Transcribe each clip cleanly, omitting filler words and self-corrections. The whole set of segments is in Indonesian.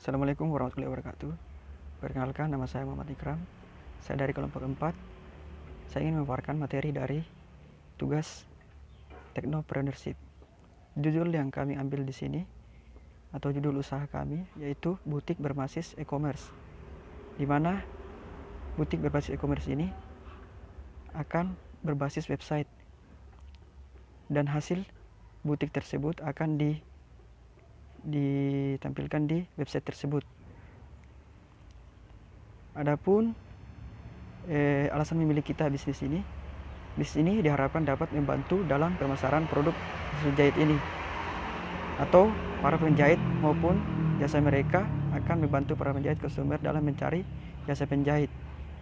Assalamualaikum warahmatullahi wabarakatuh. Perkenalkan, nama saya Muhammad Ikram. Saya dari kelompok 4. Saya ingin memaparkan materi dari tugas Technopreneurship. Judul yang kami ambil di sini atau judul usaha kami yaitu butik berbasis e-commerce. Di mana butik berbasis e-commerce ini akan berbasis website dan hasil butik tersebut akan ditampilkan di website tersebut. Adapun alasan memilih kita bisnis ini diharapkan dapat membantu dalam pemasaran produk hasil jahit ini, atau para penjahit maupun jasa mereka akan membantu para penjahit konsumer dalam mencari jasa penjahit.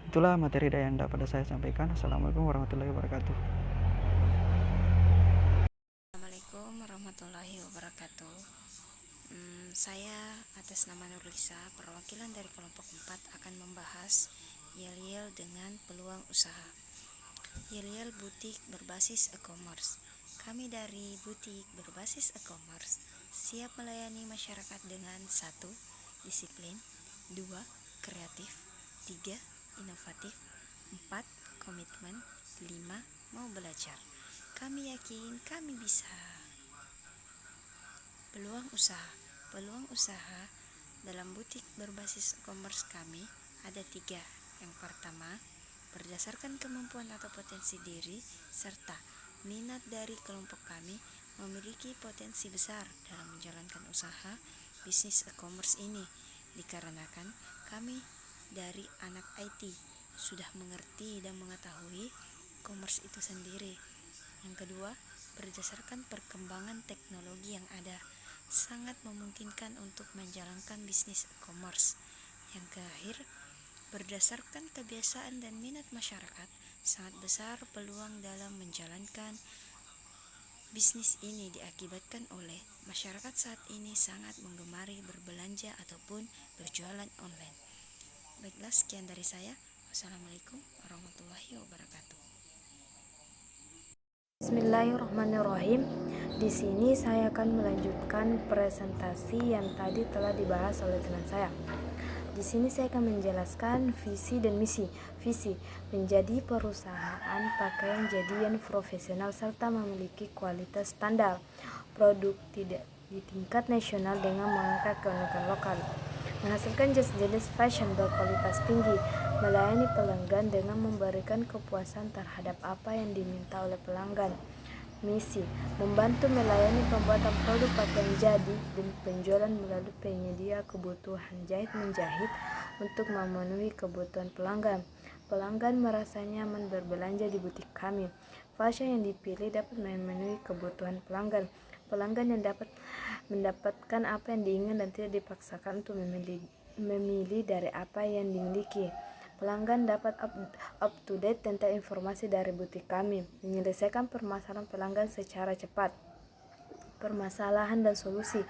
Itulah materi yang dapat saya sampaikan. Assalamualaikum warahmatullahi wabarakatuh. Assalamualaikum warahmatullahi wabarakatuh. Saya atas nama Nurlisa, perwakilan dari kelompok 4 akan membahas yel-yel dengan peluang usaha. Yel-yel butik berbasis e-commerce. Kami dari butik berbasis e-commerce siap melayani masyarakat dengan 1. Disiplin, 2. Kreatif, 3. Inovatif, 4. Komitmen, 5. Mau belajar. Kami yakin kami bisa. Peluang usaha dalam butik berbasis e-commerce kami ada 3. Yang pertama, berdasarkan kemampuan atau potensi diri serta minat dari kelompok kami memiliki potensi besar dalam menjalankan usaha bisnis e-commerce ini, dikarenakan kami dari anak IT sudah mengerti dan mengetahui e-commerce itu sendiri. Yang kedua, berdasarkan perkembangan teknologi yang ada, sangat memungkinkan untuk menjalankan bisnis e-commerce. Yang terakhir, berdasarkan kebiasaan dan minat masyarakat, sangat besar peluang dalam menjalankan bisnis ini diakibatkan oleh masyarakat saat ini sangat menggemari berbelanja ataupun berjualan online. Baiklah, sekian dari saya. Wassalamualaikum warahmatullahi wabarakatuh. Bismillahirrahmanirrahim. Di sini saya akan melanjutkan presentasi yang tadi telah dibahas oleh teman saya. Di sini saya akan menjelaskan visi dan misi. Visi, menjadi perusahaan pakaian jadian profesional serta memiliki kualitas standar produk tidak di tingkat nasional dengan mengangkat keunikan lokal. Menghasilkan jenis fashion berkualitas tinggi, melayani pelanggan dengan memberikan kepuasan terhadap apa yang diminta oleh pelanggan. Misi, membantu melayani pembuatan produk pakaian jadi dan penjualan melalui penyedia kebutuhan jahit-menjahit untuk memenuhi kebutuhan pelanggan. Pelanggan merasa nyaman berbelanja di butik kami. Fashion yang dipilih dapat memenuhi kebutuhan pelanggan. Pelanggan yang dapat mendapatkan apa yang diinginkan dan tidak dipaksakan untuk memilih dari apa yang dimiliki. Pelanggan dapat up to date tentang informasi dari butik kami, menyelesaikan permasalahan pelanggan secara cepat. Permasalahan dan solusi.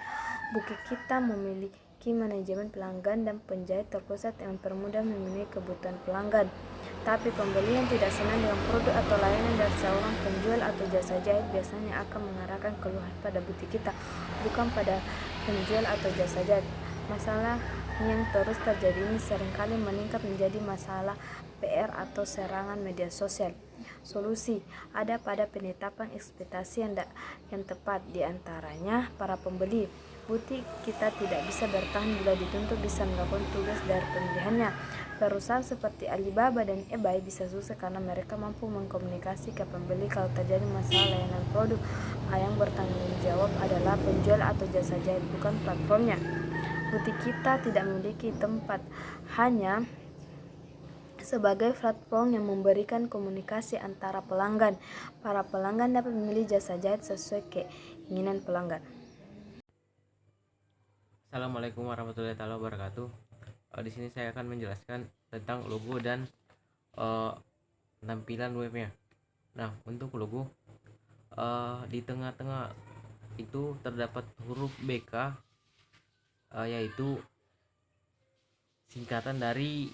Butik kita memiliki manajemen pelanggan dan penjahit terpusat yang mempermudah memenuhi kebutuhan pelanggan. Tapi pembeli yang tidak senang dengan produk atau layanan dari seorang penjual atau jasa jahit biasanya akan mengarahkan keluhan pada butik kita, bukan pada penjual atau jasa jahit. Masalah yang terus terjadi ini seringkali meningkat menjadi masalah PR atau serangan media sosial. Solusi ada pada penetapan ekspektasi yang tepat, di antaranya para pembeli. Butik kita tidak bisa bertahan bila dituntut bisa melakukan tugas dari pemilihannya. Perusahaan seperti Alibaba dan eBay bisa sukses karena mereka mampu mengkomunikasi ke pembeli kalau terjadi masalah layanan produk. Yang bertanggung jawab adalah penjual atau jasa jahit, bukan platformnya. Butik kita tidak memiliki tempat, hanya sebagai platform yang memberikan komunikasi antara pelanggan. Para pelanggan dapat memilih jasa jahit sesuai keinginan pelanggan. Assalamualaikum warahmatullahi wabarakatuh. Di sini saya akan menjelaskan tentang logo dan tampilan webnya. Nah, untuk logo di tengah-tengah itu terdapat huruf BK, yaitu singkatan dari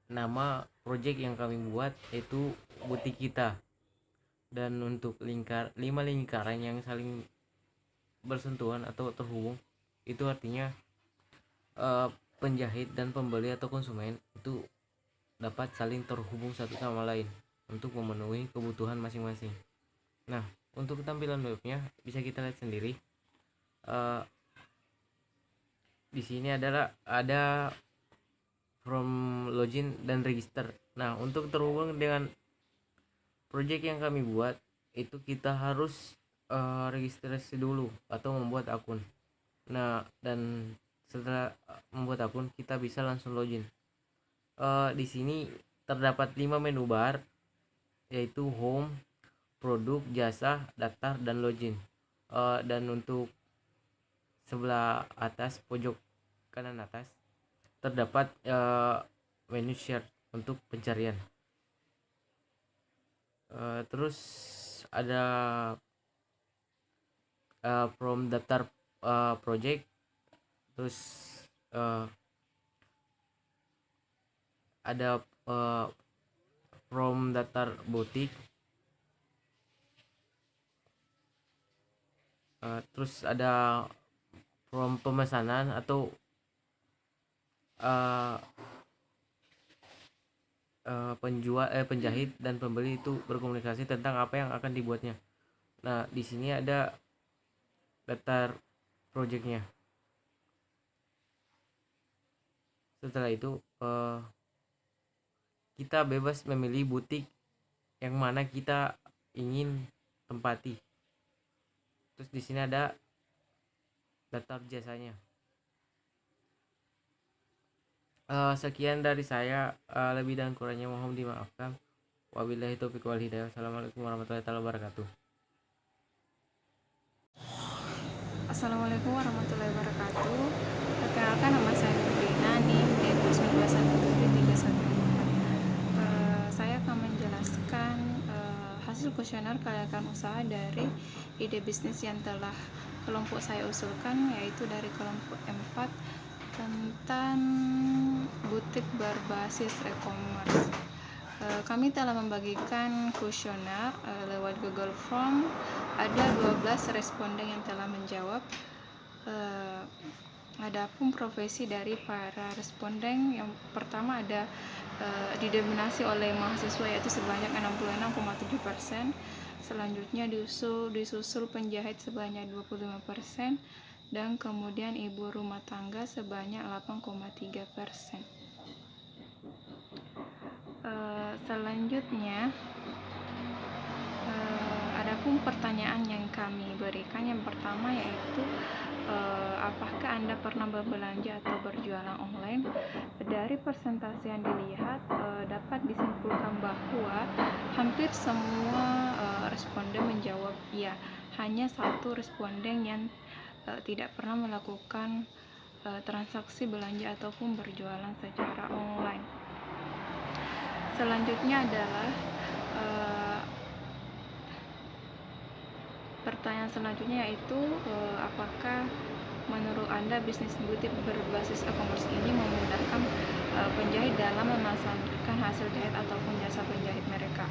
nama project yang kami buat, yaitu butik kita. Dan untuk 5 lingkaran yang saling bersentuhan atau terhubung, itu artinya eh, penjahit dan pembeli atau konsumen itu dapat saling terhubung satu sama lain untuk memenuhi kebutuhan masing-masing. Nah, untuk tampilan webnya bisa kita lihat sendiri. Eh, di sini ada from login dan register. Nah, untuk terhubung dengan project yang kami buat itu kita harus registrasi dulu atau membuat akun. Nah, dan setelah membuat akun kita bisa langsung login. Di sini terdapat 5 menu bar, yaitu home, produk, jasa, daftar, dan login. Dan untuk sebelah atas pojok kanan atas terdapat menu share untuk pencarian. Terus ada from daftar project, terus ada from daftar butik, terus ada from pemesanan atau penjahit dan pembeli itu berkomunikasi tentang apa yang akan dibuatnya. Nah, di sini ada daftar projectnya. Setelah itu kita bebas memilih butik yang mana kita ingin tempati. Terus di sini ada daftar jasanya. Sekian dari saya, lebih dan kurangnya mohon dimaafkan. Wabillahi taufiq wal hidayah. Assalamualaikum warahmatullahi wabarakatuh. Assalamualaikum warahmatullahi wabarakatuh. Perkenalkan, nama saya Nurina, NIM D2917314. Saya akan menjelaskan hasil kuesioner kelayakan usaha dari ide bisnis yang telah kelompok saya usulkan, yaitu dari kelompok 4 tentang butik berbasis e-commerce. Kami telah membagikan kuesioner lewat Google Form. Ada 12 responden yang telah menjawab. Adapun profesi dari para responden, yang pertama ada didominasi oleh mahasiswa, yaitu sebanyak 66,7%. Selanjutnya disusul penjahit sebanyak 25%, dan kemudian ibu rumah tangga sebanyak 8,3%. Selanjutnya adapun pertanyaan yang kami berikan, yang pertama yaitu apakah Anda pernah berbelanja atau berjualan online? Dari persentase yang dilihat dapat disimpulkan bahwa hampir semua responden menjawab ya. Hanya satu responden yang tidak pernah melakukan transaksi belanja ataupun berjualan secara online. Selanjutnya adalah pertanyaan selanjutnya, yaitu apakah menurut Anda bisnis butik berbasis e-commerce ini memudahkan penjahit dalam memasarkan hasil jahit ataupun jasa penjahit mereka?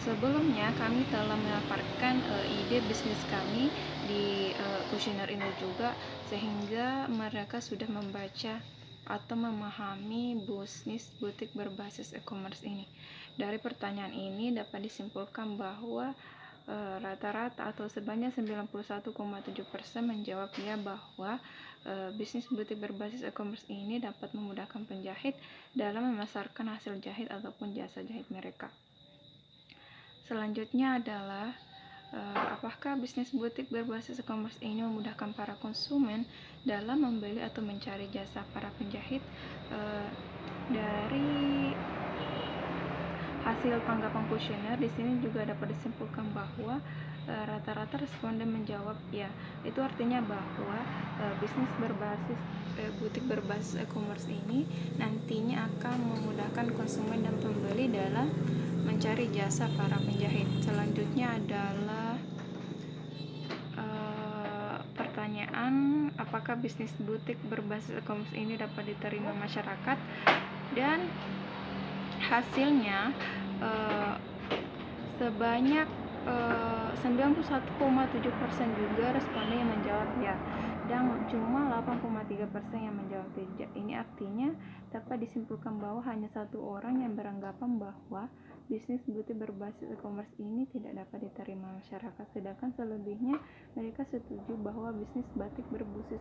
Sebelumnya kami telah memaparkan ide bisnis kami di kuesioner ini juga, sehingga mereka sudah membaca atau memahami bisnis butik berbasis e-commerce ini. Dari pertanyaan ini dapat disimpulkan bahwa rata-rata atau sebanyak 91,7% menjawab ya bahwa bisnis butik berbasis e-commerce ini dapat memudahkan penjahit dalam memasarkan hasil jahit ataupun jasa jahit mereka. Selanjutnya adalah apakah bisnis butik berbasis e-commerce ini memudahkan para konsumen dalam membeli atau mencari jasa para penjahit? Dari hasil tanggapan kuesioner di sini juga dapat disimpulkan bahwa rata-rata responden menjawab ya. Itu artinya bahwa bisnis berbasis butik berbasis e-commerce ini nantinya akan memudahkan konsumen dan pembeli dalam mencari jasa para penjahit. Selanjutnya adalah pertanyaan, apakah bisnis butik berbasis e-commerce ini dapat diterima masyarakat? Dan hasilnya sebanyak 91,7% juga responden yang menjawab ya. sedang cuma 8,3% yang menjawab tidak. Ini artinya dapat disimpulkan bahwa hanya satu orang yang beranggapan bahwa bisnis butik berbasis e-commerce ini tidak dapat diterima masyarakat, sedangkan selebihnya mereka setuju bahwa bisnis batik berbasis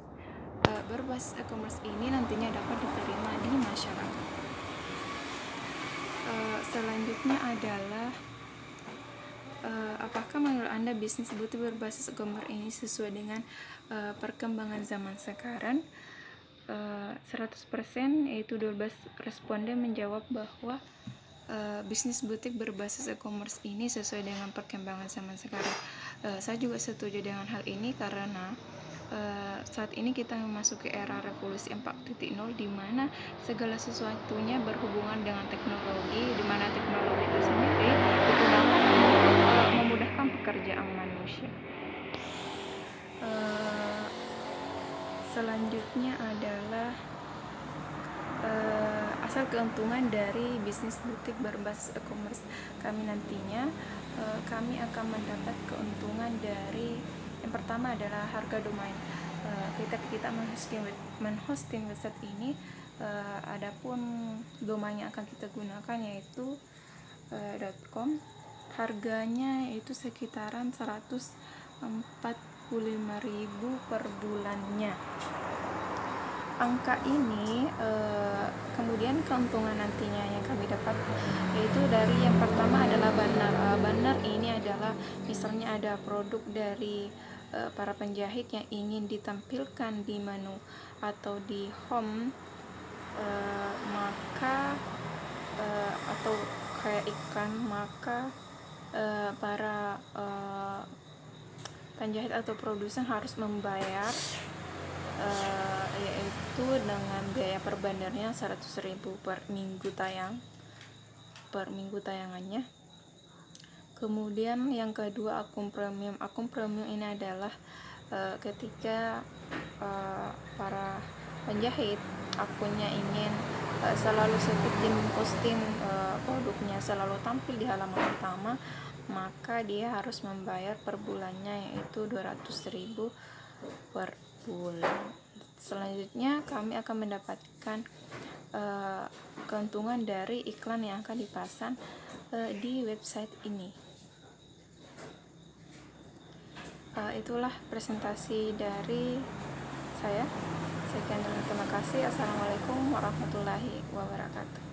e-commerce ini nantinya dapat diterima di masyarakat. Selanjutnya adalah apakah menurut Anda bisnis butik berbasis e-commerce ini sesuai dengan perkembangan zaman sekarang? 100% yaitu 12 responden menjawab bahwa bisnis butik berbasis e-commerce ini sesuai dengan perkembangan zaman sekarang. Saya juga setuju dengan hal ini karena saat ini kita memasuki era revolusi 4.0 di mana segala sesuatunya berhubungan dengan teknologi, di mana teknologi itu sendiri digunakan untuk memudahkan pekerjaan manusia. Selanjutnya adalah asal keuntungan dari bisnis butik berbasis e-commerce kami nantinya. Kami akan mendapat keuntungan dari yang pertama adalah harga domain. Kita menghosting website ini, adapun domain yang akan kita gunakan yaitu .com. Harganya itu sekitaran 145.000 per bulannya. Angka ini kemudian keuntungan nantinya yang kami dapat yaitu dari yang pertama adalah banner. Banner ini adalah misalnya ada produk dari para penjahit yang ingin ditampilkan di menu atau di home, maka atau kayak iklan, maka para penjahit atau produsen harus membayar yaitu dengan biaya per bannernya 100.000 per minggu tayangannya. Kemudian yang kedua akun premium. Akun premium ini adalah ketika para penjahit akunnya ingin selalu seperti memposting produknya, selalu tampil di halaman utama, maka dia harus membayar per bulannya yaitu 200.000 per bulan. Selanjutnya kami akan mendapatkan keuntungan dari iklan yang akan dipasang di website ini. Itulah presentasi dari saya. Sekian dan terima kasih. Assalamualaikum warahmatullahi wabarakatuh.